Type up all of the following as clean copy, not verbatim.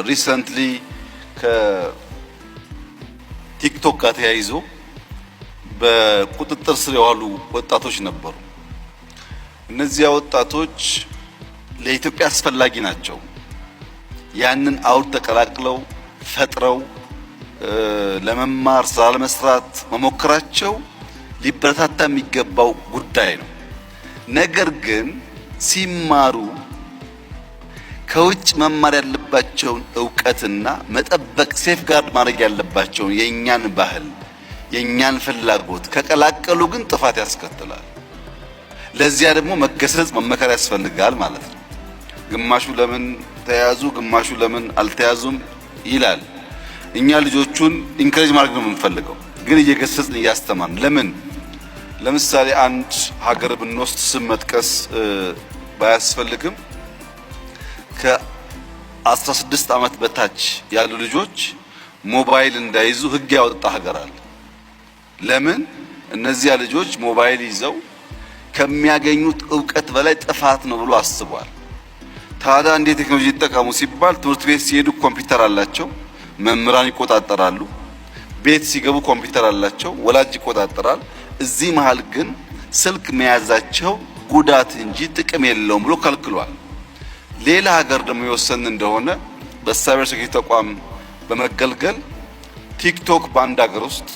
ሪሰንትሊ ከቲክቶክ ጋር ተያይዞ በቁጥጥር ስር የዋሉ ወጣቶች ነበሩ። እነዚያ ወጣቶች ለኢትዮጵያ አስፈላጊ ናቸው። ያንን አውድ ተቀላቅለው ፈጥረው ለመማር ስራ ለመስራት መሞከራቸው ሊበረታታ የሚገባው ጉዳይ ነው። ነገር ግን ሲማሩ ከውጭ መማር ያለባቸውን ዕውቀትና መጠበቅ ሴፍ ጋርድ ማድረግ ያለባቸውን የኛን ባህል የኛን ፍላጎት ከቀላቀሉ ግን ጥፋት ያስከትላል። ለዚያ ደግሞ መገሰጽ መመከር ያስፈልጋል ማለት ነው። ግማሹ ለምን ተያዙ ግማሹ ለምን አልተያዙም ይላል። እኛ ልጆቹን ኢንከሬጅ ማድረግ ነው የምንፈልገው፣ ግን እየገሰጽን እያስተማርን ለምሳሌ አንድ ሀገር ብንወስድ ስም መጥቀስ ባያስፈልግም ከ16 ዓመት በታች ያሉ ልጆች ሞባይል እንዳይዙ ሕግ ያወጣ ሀገር አለ። ለምን? እነዚያ ልጆች ሞባይል ይዘው ከሚያገኙት ዕውቀት በላይ ጥፋት ነው ብሎ አስቧል። ታዲያ እንዴት ቴክኖሎጂ ይጠቀሙ ሲባል ትምህርት ቤት ሲሄዱ ኮምፒውተር አላቸው፣ መምህራን ይቆጣጠራሉ። ቤት ሲገቡ ኮምፒውተር አላቸው፣ ወላጅ ይቆጣጠራል። እዚህ መሃል ግን ስልክ መያዛቸው ጉዳት እንጂ ጥቅም የለውም ብሎ ከልክሏል። ሌላ ሀገር ደግሞ የወሰን እንደሆነ በሳይበር ሴኩሪቲ ተቋም በመገልገል ቲክቶክ በአንድ ሀገር ውስጥ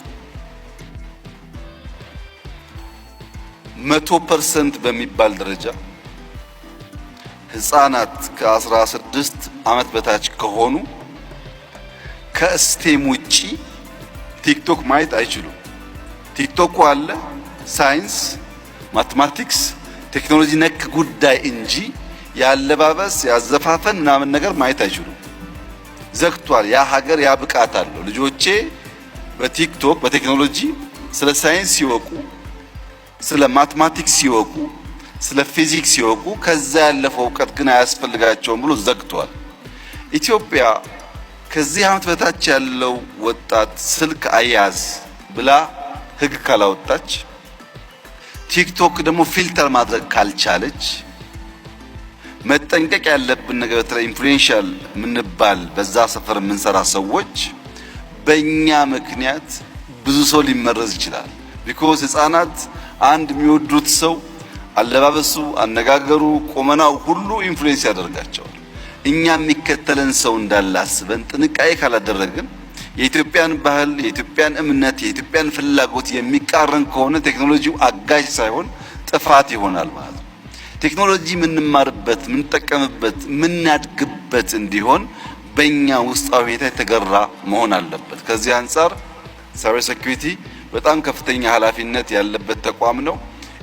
100% በሚባል ደረጃ ህፃናት ከ16 ዓመት በታች ከሆኑ ከስቴም ውጪ ቲክቶክ ማየት አይችሉም። ቲክቶክ አለ ሳይንስ፣ ማቴማቲክስ፣ ቴክኖሎጂ ነክ ጉዳይ እንጂ ያለባበስ ያዘፋፈን ምናምን ነገር ማየት አይችሉም። ዘግቷል። ያ ሀገር ያ ብቃት አለው። ልጆቼ በቲክቶክ በቴክኖሎጂ ስለ ሳይንስ ሲወቁ፣ ስለ ማቴማቲክስ ሲወቁ፣ ስለ ፊዚክስ ሲወቁ ከዛ ያለፈው እውቀት ግን አያስፈልጋቸውም ብሎ ዘግቷል። ኢትዮጵያ ከዚህ ዓመት በታች ያለው ወጣት ስልክ አያዝ ብላ ህግ ካላወጣች፣ ቲክቶክ ደግሞ ፊልተር ማድረግ ካልቻለች፣ መጠንቀቅ ያለብን ነገር በተለይ ኢንፍሉዌንሻል ምንባል በዛ ሰፈር የምንሰራ ሰዎች በእኛ ምክንያት ብዙ ሰው ሊመረዝ ይችላል። ቢኮዝ ህፃናት አንድ የሚወዱት ሰው አለባበሱ፣ አነጋገሩ፣ ቁመናው ሁሉ ኢንፍሉዌንስ ያደርጋቸዋል። እኛ የሚከተለን ሰው እንዳለ አስበን ጥንቃቄ ካላደረግን የኢትዮጵያን ባህል፣ የኢትዮጵያን እምነት፣ የኢትዮጵያን ፍላጎት የሚቃረን ከሆነ ቴክኖሎጂው አጋዥ ሳይሆን ጥፋት ይሆናል ማለት ነው። ቴክኖሎጂ የምንማርበት፣ የምንጠቀምበት፣ የምናድግበት እንዲሆን በእኛ ውስጣዊ ሁኔታ የተገራ መሆን አለበት። ከዚህ አንጻር ሳይበር ሴኩሪቲ በጣም ከፍተኛ ኃላፊነት ያለበት ተቋም ነው።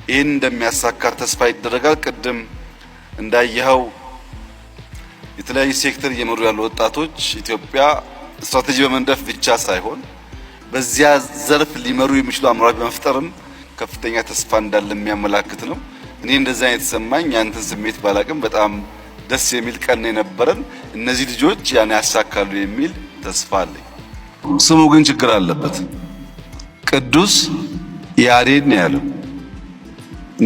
ይህን እንደሚያሳካ ተስፋ ይደረጋል። ቅድም እንዳየኸው የተለያዩ ሴክተር እየመሩ ያሉ ወጣቶች ኢትዮጵያ ስትራቴጂ በመንደፍ ብቻ ሳይሆን በዚያ ዘርፍ ሊመሩ የሚችሉ አመራሮች በመፍጠርም ከፍተኛ ተስፋ እንዳለ የሚያመላክት ነው። እኔ እንደዛ የተሰማኝ ያንተን ስሜት ባላቅም በጣም ደስ የሚል ቀን የነበረን። እነዚህ ልጆች ያን ያሳካሉ የሚል ተስፋ አለኝ። ስሙ ግን ችግር አለበት። ቅዱስ ያሬድ ነው ያለው።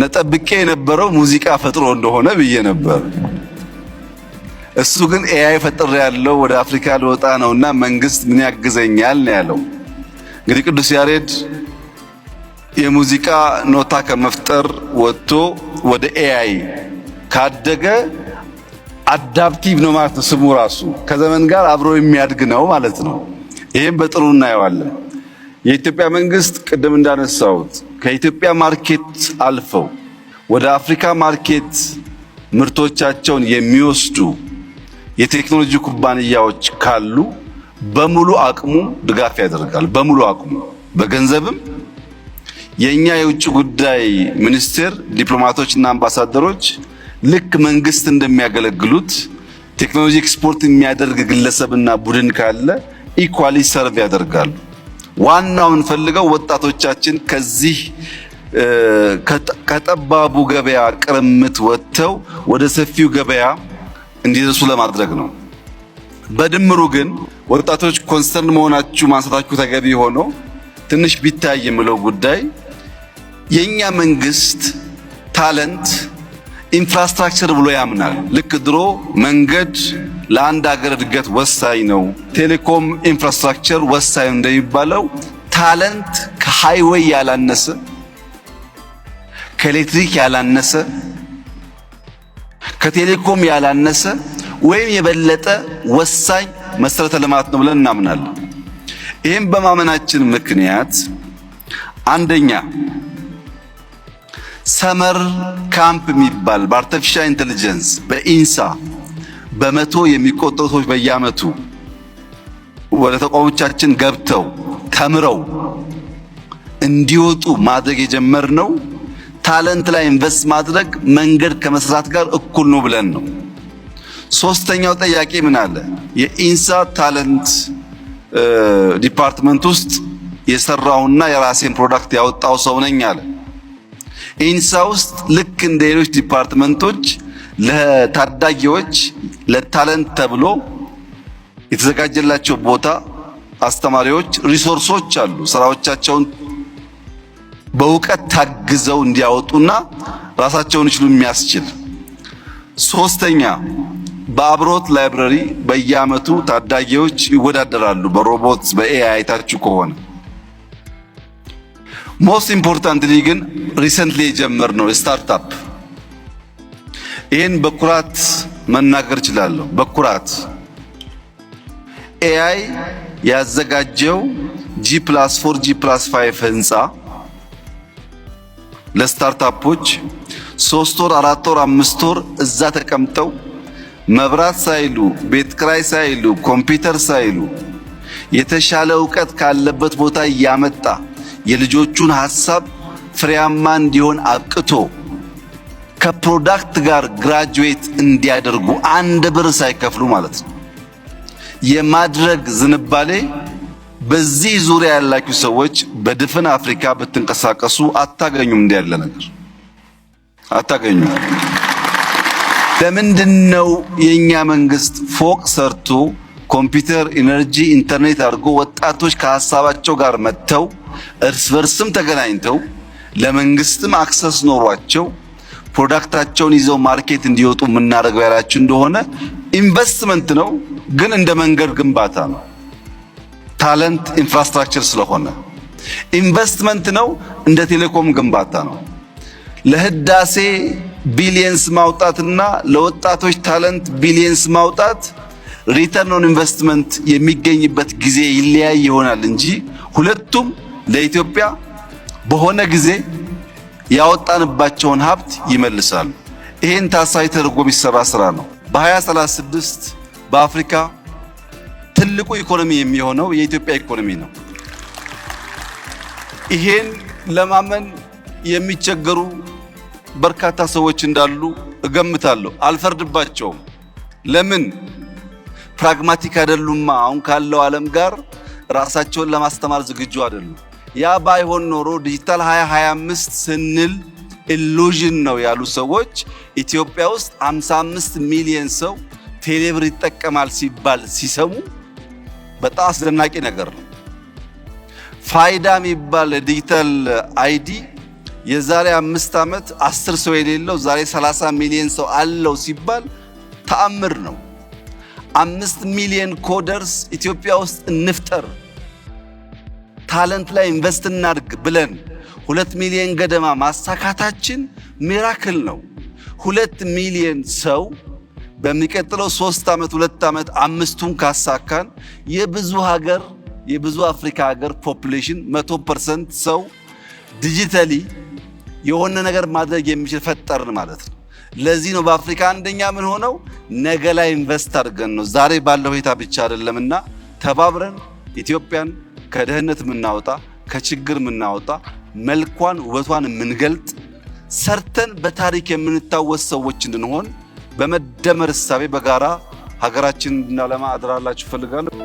ነጠብቄ የነበረው ሙዚቃ ፈጥሮ እንደሆነ ብዬ ነበር። እሱ ግን ኤአይ ፈጥሮ ያለው ወደ አፍሪካ ልወጣ ነውና መንግስት ምን ያግዘኛል ነው ያለው። እንግዲህ ቅዱስ ያሬድ የሙዚቃ ኖታ ከመፍጠር ወጥቶ ወደ ኤአይ ካደገ አዳፕቲቭ ነው ማለት ነው። ስሙ ራሱ ከዘመን ጋር አብሮ የሚያድግ ነው ማለት ነው። ይሄን በጥሩ እናየዋለን። የኢትዮጵያ መንግስት ቅድም እንዳነሳሁት ከኢትዮጵያ ማርኬት አልፈው ወደ አፍሪካ ማርኬት ምርቶቻቸውን የሚወስዱ የቴክኖሎጂ ኩባንያዎች ካሉ በሙሉ አቅሙ ድጋፍ ያደርጋል። በሙሉ አቅሙ በገንዘብም የኛ የውጭ ጉዳይ ሚኒስቴር ዲፕሎማቶችና አምባሳደሮች ልክ መንግስት እንደሚያገለግሉት ቴክኖሎጂ ኤክስፖርት የሚያደርግ ግለሰብና ቡድን ካለ ኢኳሊ ሰርቭ ያደርጋሉ። ዋናው እንፈልገው ወጣቶቻችን ከዚህ ከጠባቡ ገበያ ቅርምት ወጥተው ወደ ሰፊው ገበያ እንዲደርሱ ለማድረግ ነው። በድምሩ ግን ወጣቶች ኮንሰርን መሆናችሁ ማንሳታችሁ ተገቢ ሆኖ ትንሽ ቢታይ የምለው ጉዳይ የኛ መንግስት ታለንት ኢንፍራስትራክቸር ብሎ ያምናል። ልክ ድሮ መንገድ ለአንድ ሀገር እድገት ወሳኝ ነው። ቴሌኮም ኢንፍራስትራክቸር ወሳኝ እንደሚባለው ታለንት ከሃይዌይ ያላነሰ ከኤሌክትሪክ ያላነሰ ከቴሌኮም ያላነሰ ወይም የበለጠ ወሳኝ መሰረተ ልማት ነው ብለን እናምናለን። ይህም በማመናችን ምክንያት አንደኛ ሰመር ካምፕ የሚባል በአርቲፊሻል ኢንተለጀንስ በኢንሳ በመቶ የሚቆጠሩ ሰዎች በየዓመቱ ወደ ተቋሞቻችን ገብተው ተምረው እንዲወጡ ማድረግ የጀመርነው ታለንት ላይ ኢንቨስት ማድረግ መንገድ ከመስራት ጋር እኩል ነው ብለን ነው። ሶስተኛው ጥያቄ ምን አለ? የኢንሳ ታለንት ዲፓርትመንት ውስጥ የሰራውና የራሴን ፕሮዳክት ያወጣው ሰው ነኝ አለ። ኢንሳ ውስጥ ልክ እንደ ሌሎች ዲፓርትመንቶች ለታዳጊዎች ለታለንት ተብሎ የተዘጋጀላቸው ቦታ፣ አስተማሪዎች፣ ሪሶርሶች አሉ። ስራዎቻቸውን በእውቀት ታግዘው እንዲያወጡና ራሳቸውን ይችሉ የሚያስችል። ሶስተኛ በአብሮት ላይብረሪ በየዓመቱ ታዳጊዎች ይወዳደራሉ በሮቦት በኤአይ አይታችሁ ከሆነ። ሞስት ኢምፖርታንትሊ ግን ሪሰንትሊ የጀመርነው ስታርታፕ ይህን በኩራት መናገር እችላለሁ። በኩራት ኤአይ ያዘጋጀው G+4 G+5 ህንፃ ለስታርታፖች 3 ወር 4 ወር 5 ወር እዛ ተቀምጠው መብራት ሳይሉ ቤት ክራይ ሳይሉ ኮምፒውተር ሳይሉ የተሻለ ዕውቀት ካለበት ቦታ እያመጣ የልጆቹን ሐሳብ ፍሬያማ እንዲሆን አብቅቶ ከፕሮዳክት ጋር ግራጁዌት እንዲያደርጉ አንድ ብር ሳይከፍሉ ማለት ነው የማድረግ ዝንባሌ። በዚህ ዙሪያ ያላችሁ ሰዎች በድፍን አፍሪካ ብትንቀሳቀሱ አታገኙም። እንዲህ ያለ ነገር አታገኙም። ለምንድነው የኛ መንግስት ፎቅ ሰርቶ ኮምፒውተር፣ ኢነርጂ፣ ኢንተርኔት አድርጎ ወጣቶች ከሐሳባቸው ጋር መጥተው እርስ በርስም ተገናኝተው ለመንግስትም አክሰስ ኖሯቸው ፕሮዳክታቸውን ይዘው ማርኬት እንዲወጡ የምናደርገው ያላችሁ እንደሆነ ኢንቨስትመንት ነው፣ ግን እንደ መንገድ ግንባታ ነው። ታለንት ኢንፍራስትራክቸር ስለሆነ ኢንቨስትመንት ነው፣ እንደ ቴሌኮም ግንባታ ነው። ለህዳሴ ቢሊየንስ ማውጣትና ለወጣቶች ታለንት ቢሊየንስ ማውጣት ሪተርን ኦን ኢንቨስትመንት የሚገኝበት ጊዜ ይለያይ ይሆናል እንጂ ሁለቱም ለኢትዮጵያ በሆነ ጊዜ ያወጣንባቸውን ሀብት ይመልሳሉ። ይሄን ታሳቢ ተደርጎ የሚሰራ ስራ ነው። በ2036 በአፍሪካ ትልቁ ኢኮኖሚ የሚሆነው የኢትዮጵያ ኢኮኖሚ ነው። ይሄን ለማመን የሚቸገሩ በርካታ ሰዎች እንዳሉ እገምታለሁ። አልፈርድባቸውም። ለምን? ፕራግማቲክ አይደሉማ። አሁን ካለው ዓለም ጋር ራሳቸውን ለማስተማር ዝግጁ አይደሉም። ያ ባይሆን ኖሮ ዲጂታል 2025 ስንል ኢሉዥን ነው ያሉ ሰዎች ኢትዮጵያ ውስጥ 55 ሚሊዮን ሰው ቴሌብር ይጠቀማል ሲባል ሲሰሙ በጣም አስደናቂ ነገር ነው። ፋይዳ የሚባል ዲጂታል አይዲ የዛሬ 5 ዓመት 10 ሰው የሌለው ዛሬ 30 ሚሊዮን ሰው አለው ሲባል ተአምር ነው። 5 ሚሊዮን ኮደርስ ኢትዮጵያ ውስጥ እንፍጠር፣ ታለንት ላይ ኢንቨስት እናድርግ ብለን 2 ሚሊዮን ገደማ ማሳካታችን ሚራክል ነው። 2 ሚሊዮን ሰው በሚቀጥለው 3 ዓመት 2 ዓመት 5ቱን ካሳካን የብዙ አፍሪካ ሀገር ፖፑሌሽን 100% ሰው ዲጂታሊ የሆነ ነገር ማድረግ የሚችል ፈጠርን ማለት ነው። ለዚህ ነው በአፍሪካ አንደኛ ምን ሆነው ነገ ላይ ኢንቨስት አድርገን ነው። ዛሬ ባለው ሁኔታ ብቻ አይደለምና ተባብረን ኢትዮጵያን ከድህነት የምናወጣ ከችግር የምናወጣ መልኳን ውበቷን የምንገልጥ ሰርተን በታሪክ የምንታወስ ሰዎች እንድንሆን በመደመር እሳቤ በጋራ ሀገራችንን እንድናለማ አደራላችሁ ፈልጋለሁ።